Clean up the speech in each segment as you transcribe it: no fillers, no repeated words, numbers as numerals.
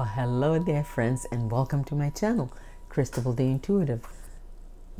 Well, hello there, friends, and welcome to my channel, Cristabelle the Intuitive.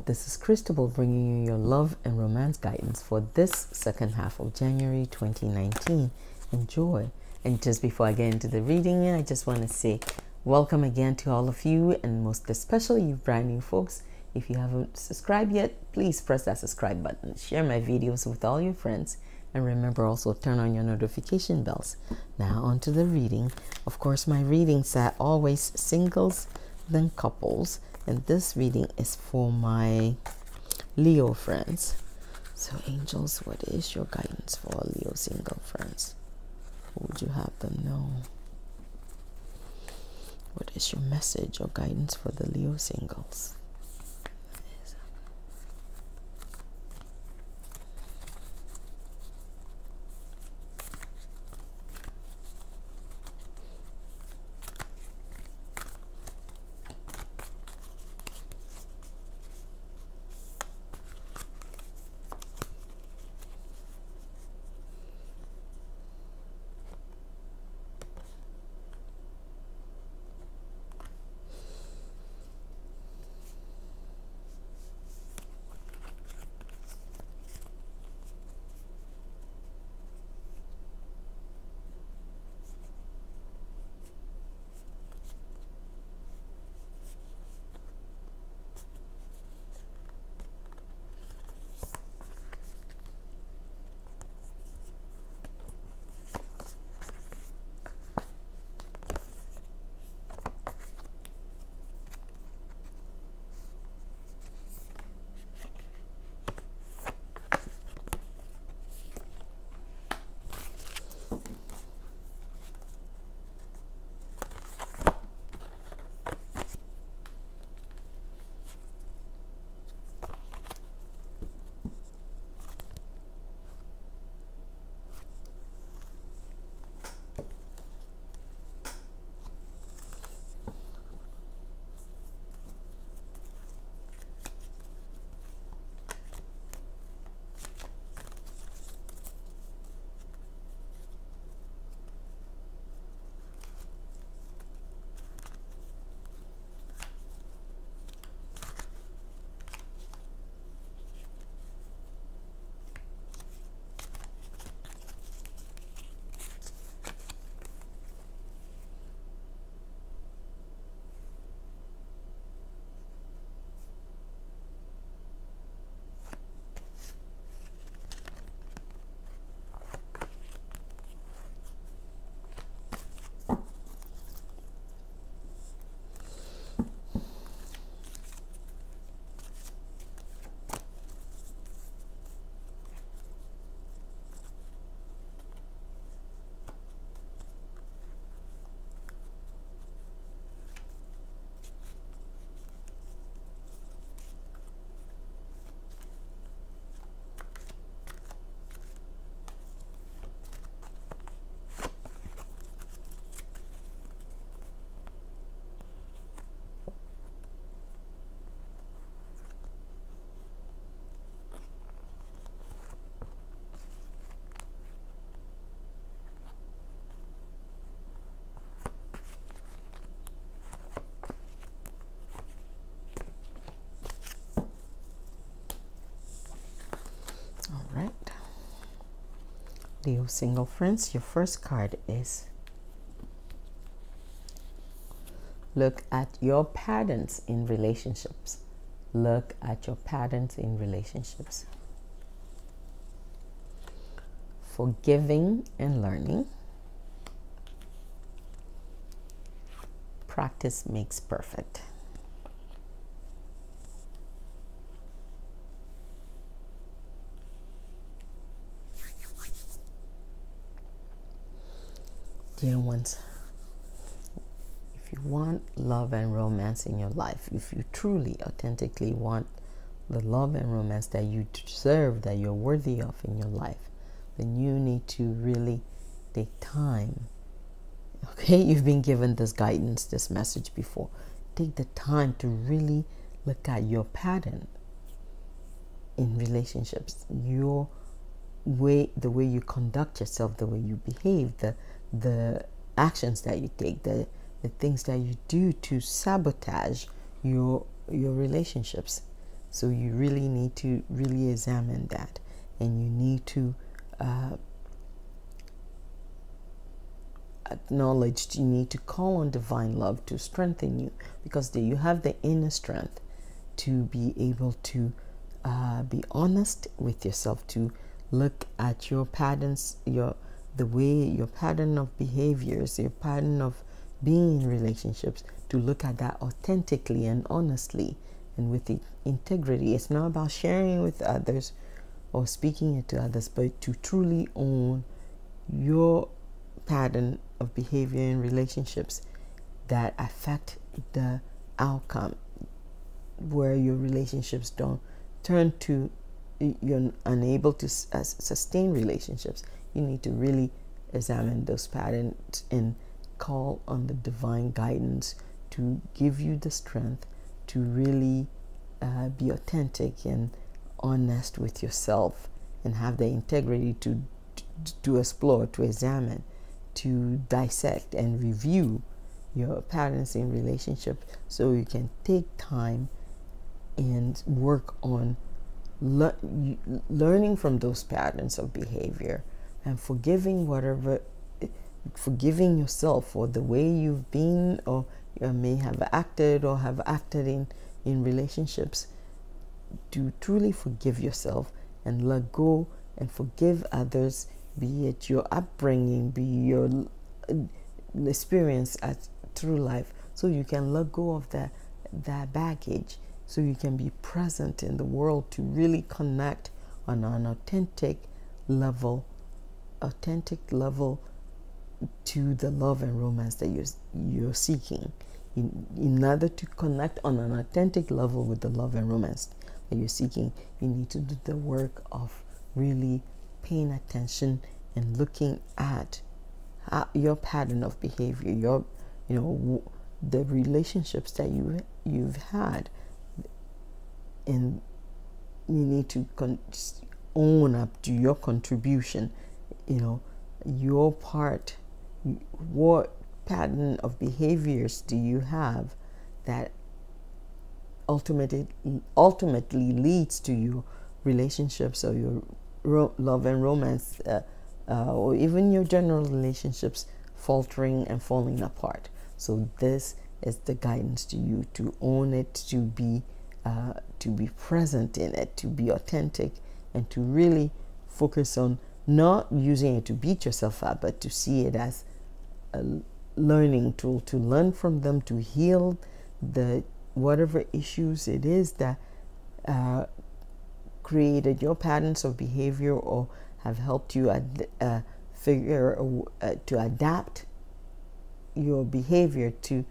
This is Cristabelle bringing you your love and romance guidance for this second half of January 2019. Enjoy. And just before I get into the reading, I just want to say welcome again to all of you, and most especially you brand new folks. If you haven't subscribed yet, please press that subscribe button. Share my videos with all your friends. And remember, also turn on your notification bells. Now on to the reading. Of course, my readings are always singles, then couples. And this reading is for my Leo friends. So angels, what is your guidance for our Leo single friends? What would you have them know? What is your message or guidance for the Leo singles? Leo single friends, your first card is look at your patterns in relationships. Look at your patterns in relationships. Forgiving and learning. Practice makes perfect. Dear ones, if you want love and romance in your life, if you truly, authentically want the love and romance that you deserve, that you're worthy of in your life, then you need to really take time. Okay, you've been given this guidance, this message before. Take the time to really look at your pattern in relationships, your way, the way you conduct yourself, the way you behave, the actions that you take, the the things that you do to sabotage your relationships. So you really need to really examine that, and you need to acknowledge, you need to call on divine love to strengthen you, because you have the inner strength to be able to be honest with yourself, to look at your patterns, your pattern of behaviors, your pattern of being in relationships, to look at that authentically and honestly and with the integrity. It's not about sharing with others or speaking it to others, but to truly own your pattern of behavior in relationships that affect the outcome, where your relationships don't turn to, you're unable to sustain relationships. You need to really examine those patterns and call on the divine guidance to give you the strength to really be authentic and honest with yourself, and have the integrity to explore, to examine, to dissect and review your patterns in relationship, so you can take time and work on learning from those patterns of behavior, and forgiving yourself for the way you've been, or you may have acted in relationships. To truly forgive yourself and let go and forgive others, be it your upbringing, be your experience through life, so you can let go of that baggage, so you can be present in the world to really connect on an authentic level to the love and romance that you're seeking. In order to connect on an authentic level with the love and romance that you're seeking, you need to do the work of really paying attention and looking at your pattern of behavior, the relationships that you've had, and you need to own up to your contribution, your part. What pattern of behaviors do you have that ultimately leads to your relationships, or your love and romance, or even your general relationships faltering and falling apart? So this is the guidance to you, to own it, to be present in it, to be authentic, and to really focus on not using it to beat yourself up, but to see it as a learning tool, to learn from them, to heal whatever issues it is that created your patterns of behavior, or have helped you to adapt your behavior to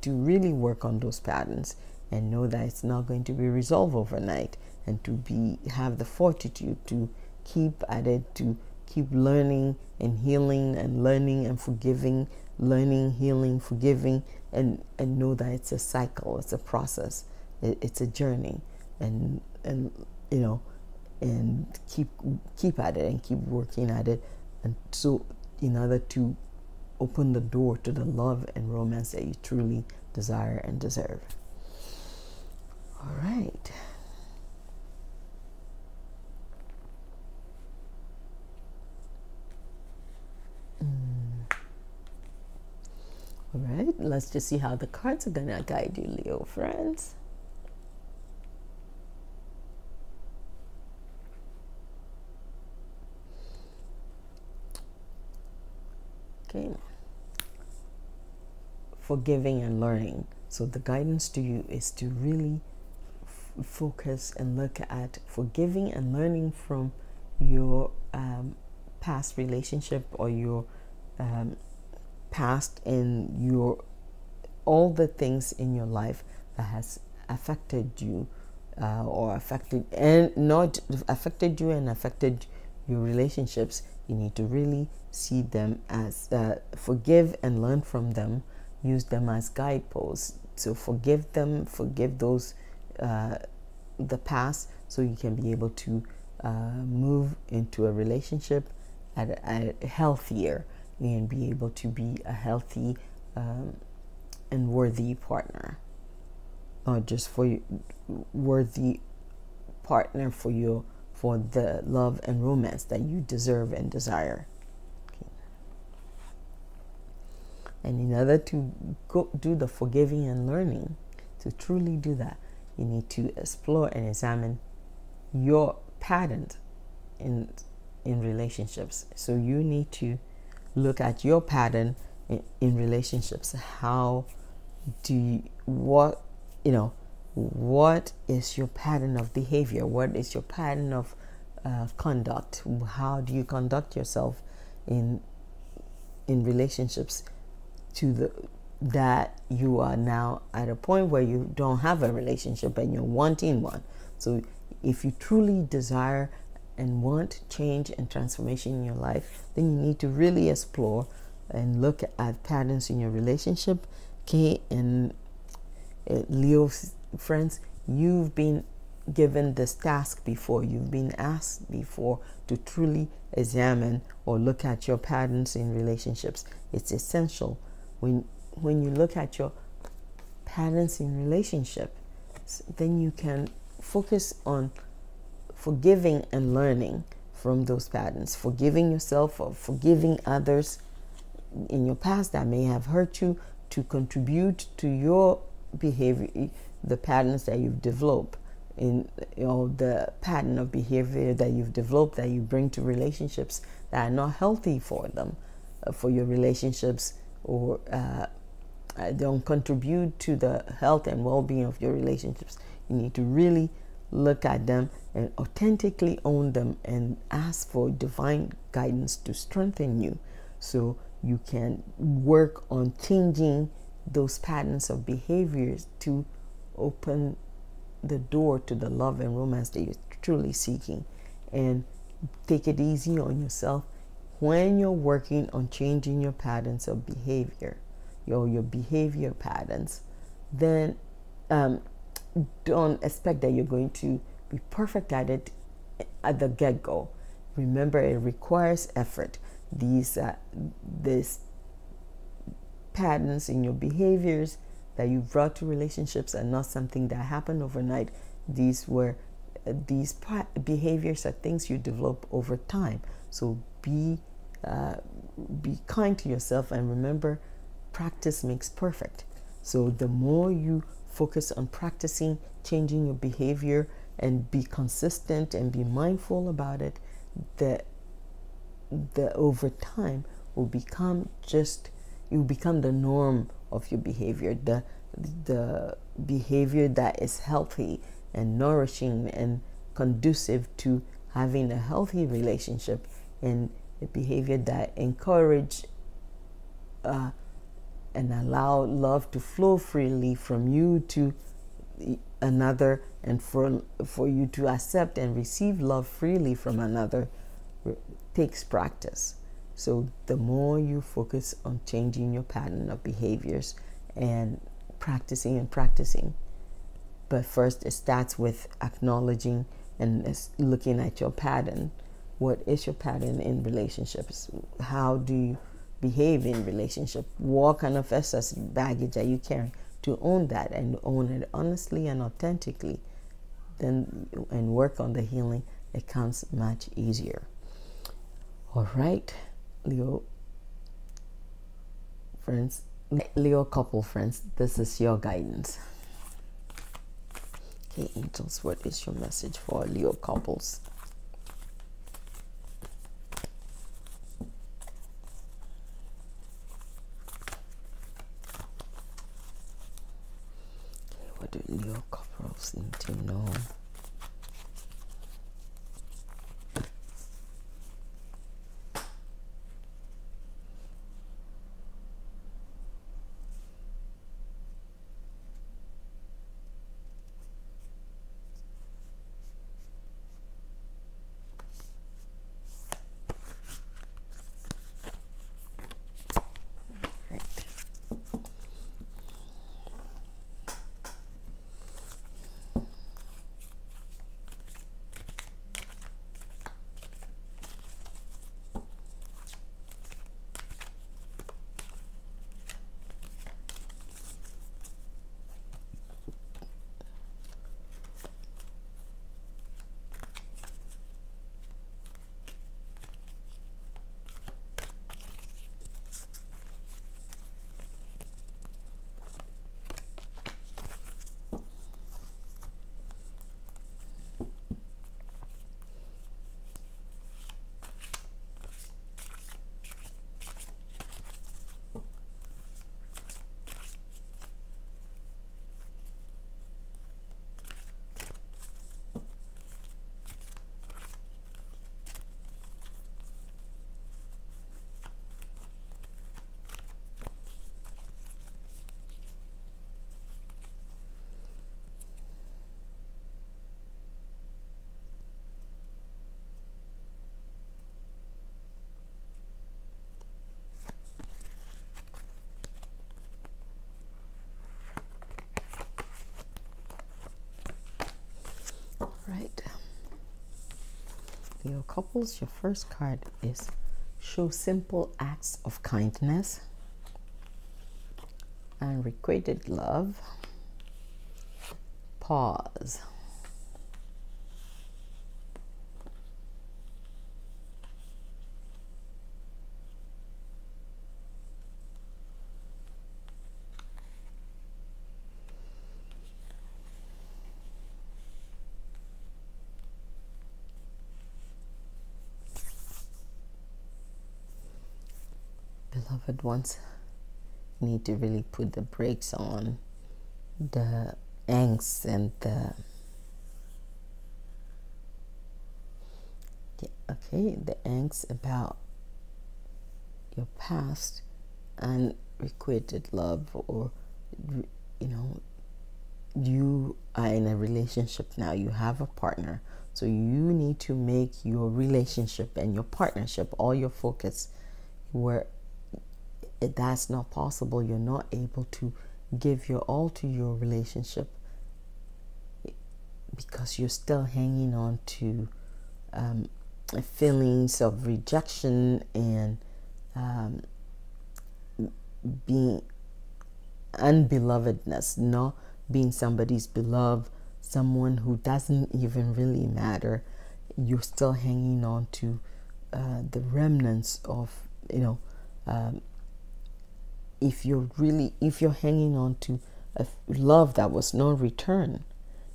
really work on those patterns, and know that it's not going to be resolved overnight, and to have the fortitude to keep at it, to keep learning and healing and learning and forgiving, learning, healing, forgiving, and know that it's a cycle, it's a process, it's a journey, and keep at it and keep working at it, and so in order to open the door to the love and romance that you truly desire and deserve. All right. All right, let's just see how the cards are going to guide you, Leo friends. Okay. Forgiving and learning. So the guidance to you is to really focus and look at forgiving and learning from your past relationship, or your past, and all the things in your life that has affected you, or affected your relationships. You need to really see them as forgive and learn from them. Use them as guideposts. So forgive them, forgive those the past, so you can be able to move into a relationship at a healthier, and be able to be a healthy and worthy partner, not just for you, worthy partner for you, for the love and romance that you deserve and desire. Okay. And in order to go do the forgiving and learning, to truly do that, you need to explore and examine your patterns in relationships. So you need to look at your pattern in relationships. How do you, what is your pattern of behavior? What is your pattern of conduct? How do you conduct yourself in relationships that you are now at a point where you don't have a relationship and you're wanting one? So if you truly desire and want change and transformation in your life, then you need to really explore and look at patterns in your relationship. Okay, and Leo friends, you've been given this task before. You've been asked before to truly examine or look at your patterns in relationships. It's essential. When you look at your patterns in relationship, then you can focus on forgiving and learning from those patterns, forgiving yourself or forgiving others in your past that may have hurt you, to contribute to your behavior, the patterns that you've developed in the pattern of behavior that you've developed that you bring to relationships that are not healthy for them, for your relationships, or don't contribute to the health and well-being of your relationships. You need to really look at them and authentically own them and ask for divine guidance to strengthen you, so you can work on changing those patterns of behaviors to open the door to the love and romance that you're truly seeking. And take it easy on yourself when you're working on changing your patterns of behavior, your behavior patterns. Then don't expect that you're going to be perfect at it at the get-go. Remember, it requires effort. These patterns in your behaviors that you brought to relationships are not something that happened overnight. These behaviors are things you develop over time. So be kind to yourself, and remember, practice makes perfect. So the more you focus on practicing changing your behavior and be consistent and be mindful about it, the over time will become the norm of your behavior, the behavior that is healthy and nourishing and conducive to having a healthy relationship, and a behavior that encourage and allow love to flow freely from you to another, and for you to accept and receive love freely from another takes practice. So the more you focus on changing your pattern of behaviors and practicing, but first it starts with acknowledging and looking at your pattern. What is your pattern in relationships? How do you behave in relationship? What kind of excess baggage are you carrying? To own that and own it honestly and authentically, then and work on the healing, it comes much easier. All right, Leo friends, Leo couple friends, this is your guidance. Okay, angels, what is your message for Leo couples? Okay, what do Leo couples need to know? Leo couples, your first card is show simple acts of kindness, unrequited love, pause. Beloved ones, you need to really put the brakes on the angst and the angst about your past and requited love, or you are in a relationship now, you have a partner, so you need to make your relationship and your partnership all your focus. Where that's not possible, you're not able to give your all to your relationship because you're still hanging on to feelings of rejection and being unbelovedness, not being somebody's beloved, someone who doesn't even really matter. You're still hanging on to the remnants of, if you're hanging on to a love that was not returned,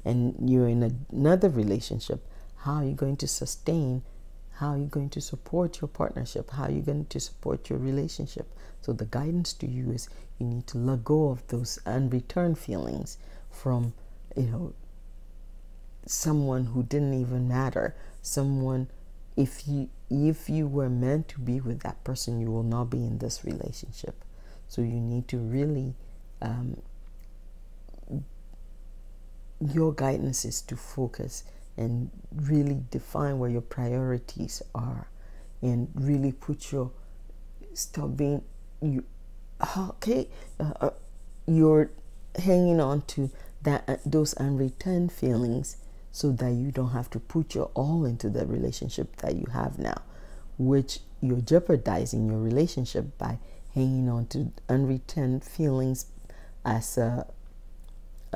and you're in another relationship, how are you going to sustain? How are you going to support your partnership? How are you going to support your relationship? So the guidance to you is you need to let go of those unreturned feelings from, someone who didn't even matter. Someone, if you were meant to be with that person, you will not be in this relationship. So you need to really, your guidance is to focus and really define where your priorities are, and really put your, stop being, you're hanging on to that, those unreturned feelings, so that you don't have to put your all into the relationship that you have now, which you're jeopardizing your relationship by hanging on to unreturned feelings as a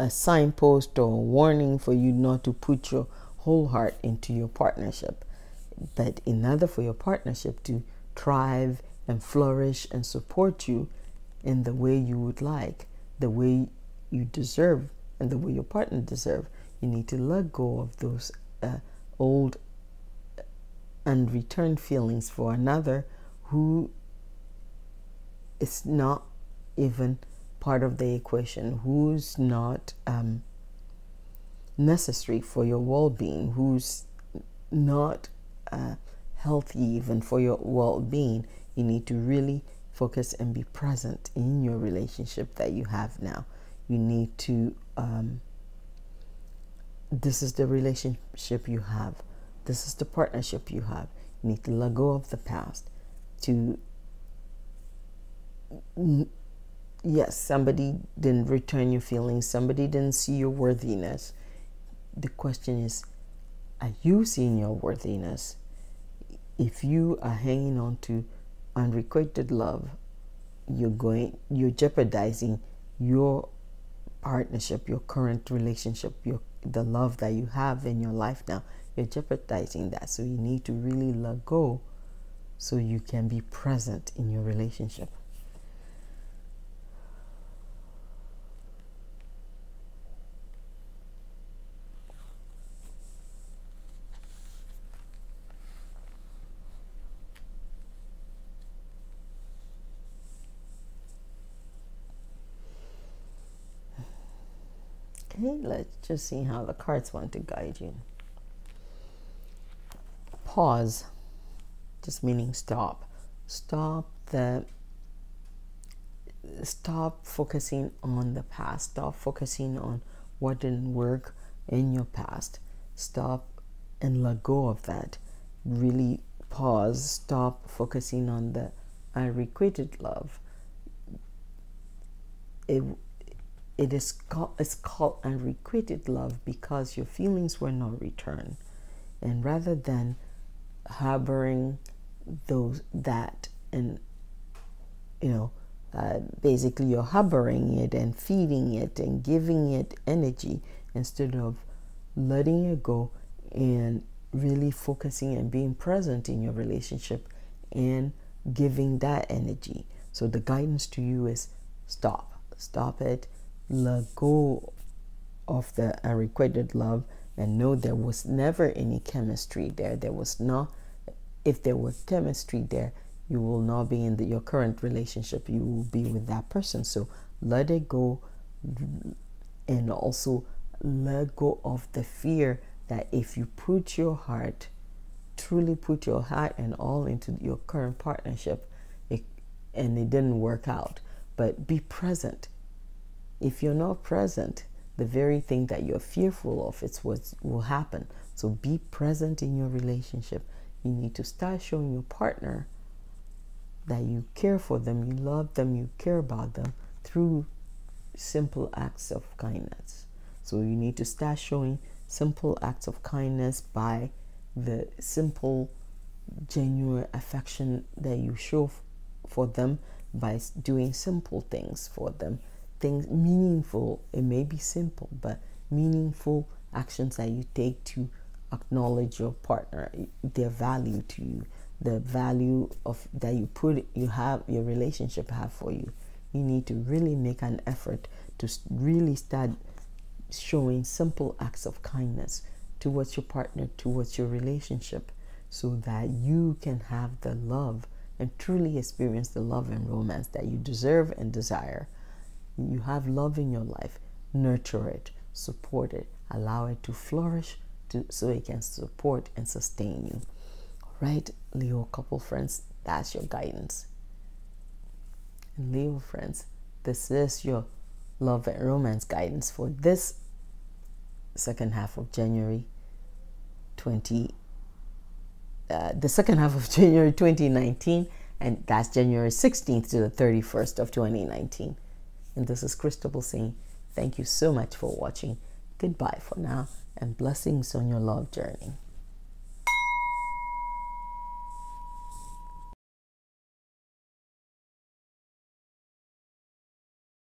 signpost or a warning for you not to put your whole heart into your partnership. But in order for your partnership to thrive and flourish and support you in the way you would like, the way you deserve, and the way your partner deserves, you need to let go of those old unreturned feelings for another who is not even part of the equation, who's not necessary for your well-being, who's not healthy even for your well-being. You need to really focus and be present in your relationship that you have now. You need to, this is the relationship you have. This is the partnership you have. You need to let go of the past. Yes, somebody didn't return your feelings. Somebody didn't see your worthiness. The question is, are you seeing your worthiness? If you are hanging on to unrequited love, you're jeopardizing your partnership, your current relationship, the love that you have in your life now. You're jeopardizing that. So you need to really let go so you can be present in your relationship. Okay, let's just see how the cards want to guide you. Pause, just meaning stop. Stop focusing on the past. Stop focusing on what didn't work in your past. Stop and let go of that. Really pause. Stop focusing on the unrequited love. It's called unrequited love because your feelings were not returned. And rather than harboring that, and basically you're harboring it and feeding it and giving it energy instead of letting it go and really focusing and being present in your relationship and giving that energy. So the guidance to you is stop it, let go of the unrequited love, and know there was never any chemistry there. There was not. If there was chemistry there, you will not be in your current relationship. You will be with that person. So let it go, and also let go of the fear that if you put your heart, truly put your heart and all into your current partnership, and it didn't work out. But be present. If you're not present, the very thing that you're fearful of, it's what will happen. So be present in your relationship. You need to start showing your partner that you care for them, you love them, you care about them through simple acts of kindness. So you need to start showing simple acts of kindness by the simple, genuine affection that you show for them by doing simple things for them. Things meaningful. It may be simple, but meaningful actions that you take to acknowledge your partner, their value to you, the value of that your relationship have for you. You need to really make an effort to really start showing simple acts of kindness towards your partner, towards your relationship, so that you can have the love and truly experience the love and romance that you deserve and desire. You have love in your life. Nurture it, support it, allow it to flourish so it can support and sustain you. Right, Leo couple friends, that's your guidance. And Leo friends, this is your love and romance guidance for this second half of January 2019, and that's January 16th to the 31st of 2019. And this is Cristabelle saying thank you so much for watching. Goodbye for now, and blessings on your love journey.